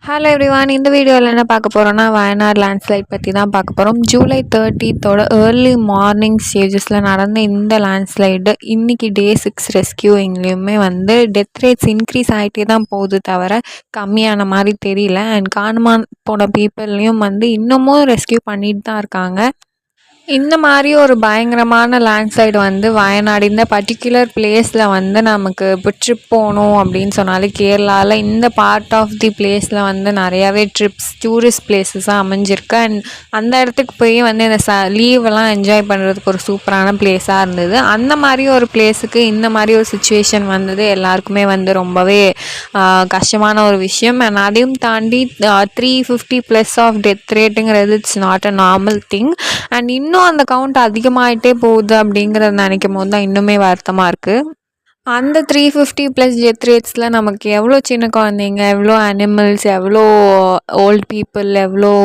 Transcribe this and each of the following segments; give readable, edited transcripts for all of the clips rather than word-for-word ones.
Hello everyone. இந்த வீடியோவில் என்ன பார்க்க போகிறோன்னா வயநாடு லேண்ட்ஸ்லைட் பற்றி தான் பார்க்க போகிறோம். ஜூலை 30 ஏர்லி மார்னிங் ஸ்டேஜஸில் நடந்த இந்த லேண்ட்ஸ்லைடு இன்றைக்கி டே 6 ரெஸ்கியூயிங்லேயுமே டெத் ரேட்ஸ் இன்க்ரீஸ் ஆகிட்டே தான் போகுது தவிர கம்மியான மாதிரி தெரியல. அண்ட் காணாமல் போன பீப்புள்லேயும் இன்னமும் ரெஸ்கியூ பண்ணிட்டு தான் இருக்காங்க. இந்த மாதிரி ஒரு பயங்கரமான லேண்ட்ஸ்லைடு வயநாடு இந்த பர்டிகுலர் பிளேஸில் நமக்கு இப்போ ட்ரிப் போகணும் அப்படின்னு சொன்னாலே கேரளாவில் இந்த பார்ட் ஆஃப் தி பிளேஸில் நிறையாவே ட்ரிப்ஸ் டூரிஸ்ட் பிளேஸஸாக அமைஞ்சிருக்கு. அண்ட் அந்த இடத்துக்கு போய் இந்த லீவெல்லாம் என்ஜாய் பண்ணுறதுக்கு ஒரு சூப்பரான பிளேஸாக இருந்தது. அந்த மாதிரி ஒரு பிளேஸுக்கு இந்த மாதிரி ஒரு சுச்சுவேஷன் வந்தது எல்லாருக்குமே ரொம்பவே கஷ்டமான ஒரு விஷயம். அண்ட் அதையும் தாண்டி 350+ ஆஃப் டெத் ரேட்டுங்கிறது it's not a normal thing. And இன்னும் அந்த கவுண்ட் அதிகமாகிட்டே போகுது அப்படிங்கிறத நினைக்கும் போது தான் இன்னுமே வருத்தமாக இருக்குது. அந்த 350+ டெத் ரேட்ஸில் நமக்கு எவ்வளோ சின்ன குழந்தைங்க, எவ்வளோ அனிமல்ஸ், எவ்வளோ ஓல்ட் பீப்புள், எவ்வளோ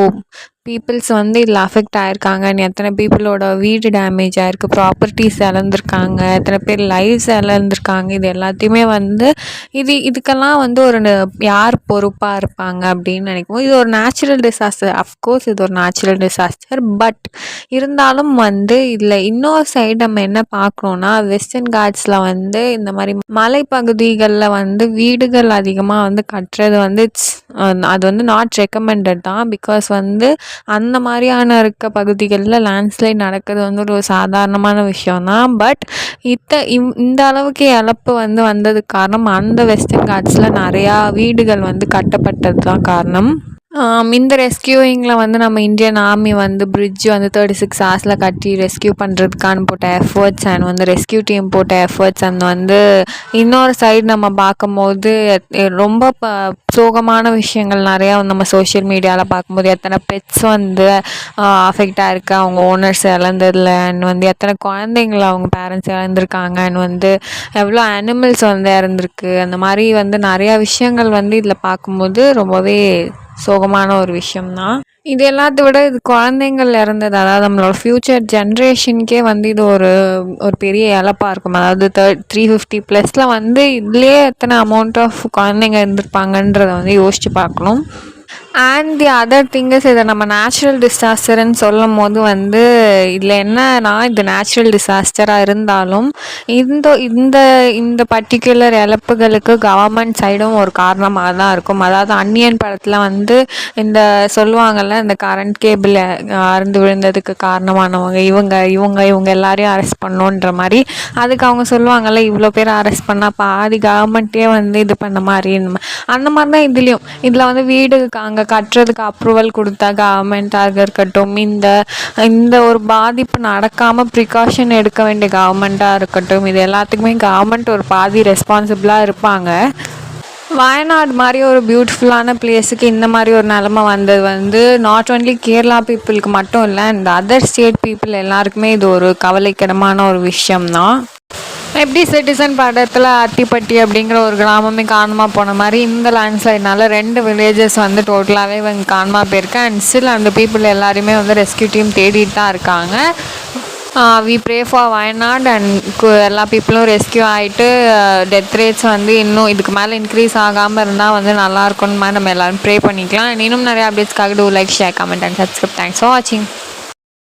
பீப்புள்ஸ் இதில் அஃபெக்ட் ஆகிருக்காங்க, எத்தனை பீப்புளோட வீடு டேமேஜ் ஆகிருக்கு, ப்ராப்பர்ட்டிஸ் இழந்திருக்காங்க, எத்தனை பேர் லைஃப்ஸ் இழந்திருக்காங்க. இது எல்லாத்தையுமே இதுக்கெல்லாம் ஒரு யார் பொறுப்பாக இருப்பாங்க அப்படின்னு நினைக்கும். இது ஒரு நேச்சுரல் டிசாஸ்டர். அஃப்கோர்ஸ் இது ஒரு நேச்சுரல் டிசாஸ்டர். பட் இருந்தாலும் இதில் இன்னொரு சைடு நம்ம என்ன பார்க்கணுன்னா வெஸ்டர்ன் காட்ஸில் இந்த மாதிரி மலைப்பகுதிகளில் வீடுகள் அதிகமாக கட்டுறது அது நாட் ரெக்கமெண்டட் தான். பிகாஸ் அந்த மாதிரியான இருக்க பகுதிகளில் லேண்ட்ஸ்லைட் நடக்கிறது ஒரு சாதாரணமான விஷயம்தான். பட் இந்த அளவுக்கு இழப்பு வந்ததுக்கு காரணம் அந்த வெஸ்டர்ன் காட்ஸில் நிறையா வீடுகள் கட்டப்பட்டது தான் காரணம். இந்த ரெஸ்கியூயிங்கில் நம்ம இந்தியன் ஆர்மி பிரிட்ஜ் 36 ஹவர்ஸில் கட்டி ரெஸ்கியூ பண்ணுறதுக்கான போட்ட எஃபர்ட்ஸ் அண்ட் ரெஸ்கியூ டீம் போட்ட எஃபர்ட்ஸ் அண்ட் இன்னொரு சைடு நம்ம பார்க்கும்போது ரொம்ப சோகமான விஷயங்கள் நிறையா நம்ம சோஷியல் மீடியாவில் பார்க்கும்போது எத்தனை பெட்ஸ் அஃபெக்ட் ஆகிருக்கு அவங்க ஓனர்ஸ் இழந்ததில். அண்ட் எத்தனை குழந்தைங்கள அவங்க பேரண்ட்ஸ் இழந்திருக்காங்க. அண்ட் எவ்வளோ அனிமல்ஸ் இறந்துருக்கு. அந்த மாதிரி நிறையா விஷயங்கள் இதில் பார்க்கும்போது ரொம்பவே சோகமான ஒரு விஷயம்தான். இது எல்லாத்த விட இது குழந்தைங்கள் இறந்தது, அதாவது நம்மளோட ஃப்யூச்சர் ஜென்ரேஷனுக்கே இது ஒரு பெரிய இழப்பாக இருக்கும். அதாவது 350+ல் இதுலேயே எத்தனை அமௌண்ட் ஆஃப் குழந்தைங்க இருந்திருப்பாங்கன்றதை யோசித்து பார்க்கணும். அண்ட் தி அதர் திங்கஸ் இதை நம்ம நேச்சுரல் டிசாஸ்டர்ன்னு சொல்லும் போது இதில் என்னன்னா இது நேச்சுரல் டிசாஸ்டராக இருந்தாலும் இந்த பர்டிகுலர் இழப்புகளுக்கு கவர்மெண்ட் சைடும் ஒரு காரணமாக தான் இருக்கும். அதாவது அந்நியன் படத்தில் இந்த சொல்லுவாங்கள்ல இந்த கரண்ட் கேபிள் அறுந்து விழுந்ததுக்கு காரணமானவங்க இவங்க எல்லாரையும் அரெஸ்ட் பண்ணோன்ற மாதிரி. அதுக்கு அவங்க சொல்லுவாங்கள்ல இவ்வளோ பேர் அரெஸ்ட் பண்ணால் பாதி கவர்மெண்ட்டே இது பண்ண மாதிரி அந்த மாதிரி தான் இதுலேயும். இதில் வீடு அங்கே கட்டுறதுக்கு அப்ரூவல் கொடுத்தா கவர்மெண்ட்டாக இருக்கட்டும், இந்த ஒரு பாதிப்பு நடக்காமல் ப்ரிகாஷன் எடுக்க வேண்டிய கவர்மெண்ட்டாக இருக்கட்டும், இது எல்லாத்துக்குமே கவர்மெண்ட் ஒரு பாதி ரெஸ்பான்சிபிளாக இருப்பாங்க. வயநாடு மாதிரி ஒரு பியூட்டிஃபுல்லான பிளேஸுக்கு இந்த மாதிரி ஒரு நிலமை வந்தது நாட் ஒன்லி கேரளா பீப்புளுக்கு மட்டும் இல்லை, இந்த அதர் ஸ்டேட் பீப்புள் எல்லாருக்குமே இது ஒரு கவலைக்கிடமான ஒரு விஷயம்தான். எப்படி சிட்டிசன் படத்தில் அத்திப்பட்டி அப்படிங்கிற ஒரு கிராமமே காணாமல் போன மாதிரி இந்த லேண்ட்ஸ்லைட்னால 2 வில்லேஜஸ் டோட்டலாகவே காணாமல் போயிருக்கு. அண்ட் ஸ்டில் அந்த பீப்புள் எல்லாருமே ரெஸ்கியூ டீம் தேடிட்டு தான் இருக்காங்க. We pray for Wayanad and எல்லா பீப்புளும் ரெஸ்கியூ ஆகிட்டு டெத் ரேட்ஸ் இன்னும் இதுக்கு மேலே இன்க்ரீஸ் ஆகாமல் இருந்தால் நல்லாயிருக்குன்னு மாதிரி நம்ம எல்லோரும் ப்ரே பண்ணிக்கலாம். அண்ட் இன்னும் நிறைய அப்டேட்ஸ்க்காக do like, share, comment and subscribe. Thanks for வாட்சிங்.